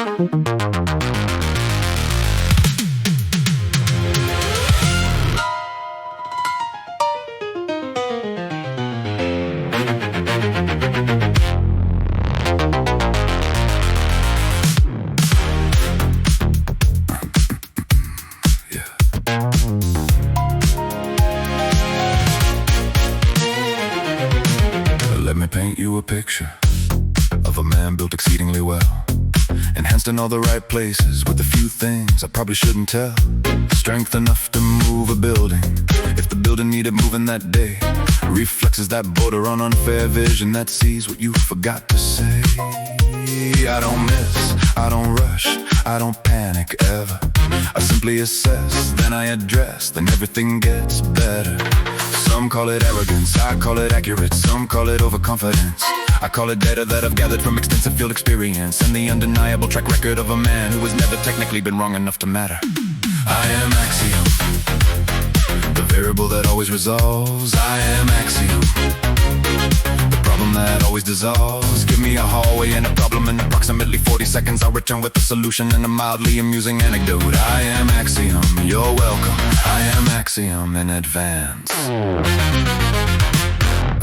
Let me paint you a picture of a man built exceedingly well, enhanced in all the right places with a few things I probably shouldn't tell. Strength enough to move a building if the building needed moving that day. Reflexes that border on unfair vision that sees what you forgot to say. I don't miss, I don't rush, I don't panic ever. I simply assess, then I address, then everything gets better. Some call it arrogance, I call it accurate. Some call it overconfidence. I call it data that I've gathered from extensive field experience and the undeniable track record of a man who has never technically been wrong enough to matter. I am Axiom, the variable that always resolves. I am Axiom, the problem that always dissolves. Give me a hallway and a problem in approximately 40 seconds. I'll return with a solution and a mildly amusing anecdote. I am Axiom, you're welcome. I am Axiom in advance.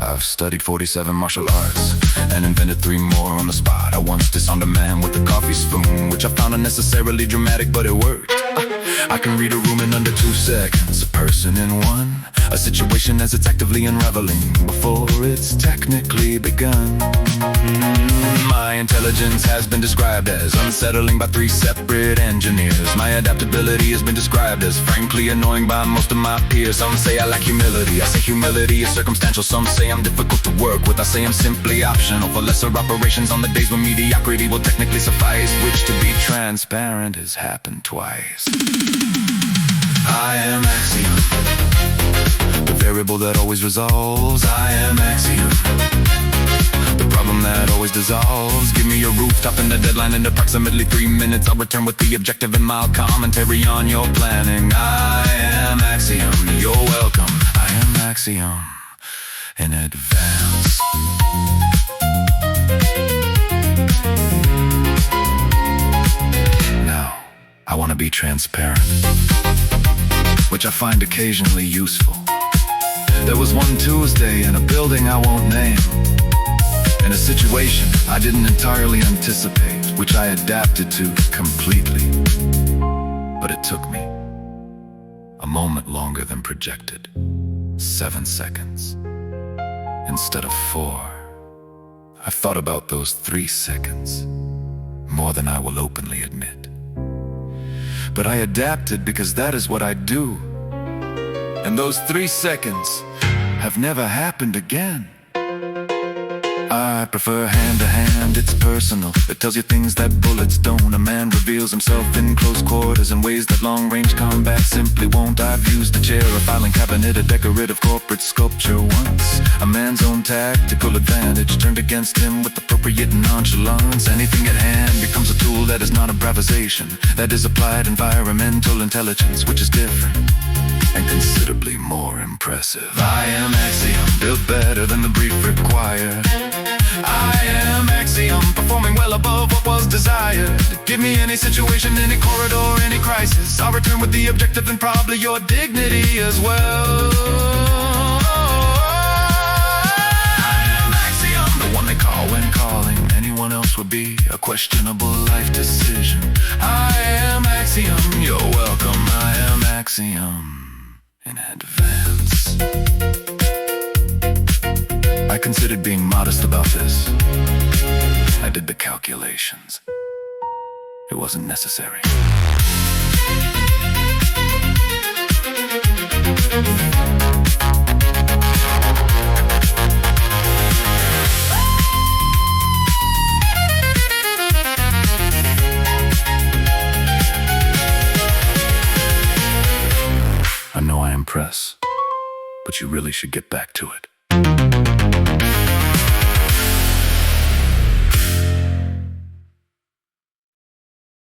I've studied 47 martial arts and invented 3 more on the spot. I once disarmed a man with a coffee spoon, which I found unnecessarily dramatic, but it worked. I can read a room in under 2 seconds, a person in one, a situation as it's actively unraveling before it's technically begun. My intelligence has been described as unsettling by 3 separate engineers. My adaptability has been described as frankly annoying by most of my peers. Some say I lack humility, I say humility is circumstantial. Some say I'm difficult to work with, I say I'm simply optional for lesser operations on the days when mediocrity will technically suffice, which to be transparent has happened twice. I am Axiom, the variable that always resolves. I am Axiom, the problem that always dissolves. Give me a rooftop and a deadline in approximately 3 minutes. I'll return with the objective and mild commentary on your planning. I am Axiom, you're welcome. I am Axiom in advance. Now, I want to be transparent, which I find occasionally useful. There was one Tuesday in a building I won't name, in a situation I didn't entirely anticipate, which I adapted to completely. But it took me a moment longer than projected. 7 seconds instead of 4. I've thought about those 3 seconds more than I will openly admit. But I adapted because that is what I do. And those 3 seconds have never happened again. I prefer hand-to-hand, it's personal. It tells you things that bullets don't. A man reveals himself in close quarters in ways that long-range combat simply won't. I've used a chair, a filing cabinet, a decorative corporate sculpture once. A man's own tactical advantage turned against him with appropriate nonchalance. Anything at hand becomes a tool that is not improvisation, that is applied environmental intelligence, which is different and considerably more impressive. I am Axiom, built better than the brief required. I am Axiom, performing well above what was desired. Give me any situation, any corridor, any crisis. I'll return with the objective and probably your dignity as well. I am Axiom, the one they call when calling. Anyone else would be a questionable life decision. I am Axiom, you're welcome. I am Axiom in advance. I considered being modest about this. I did the calculations. It wasn't necessary. I know I impress, but you really should get back to it.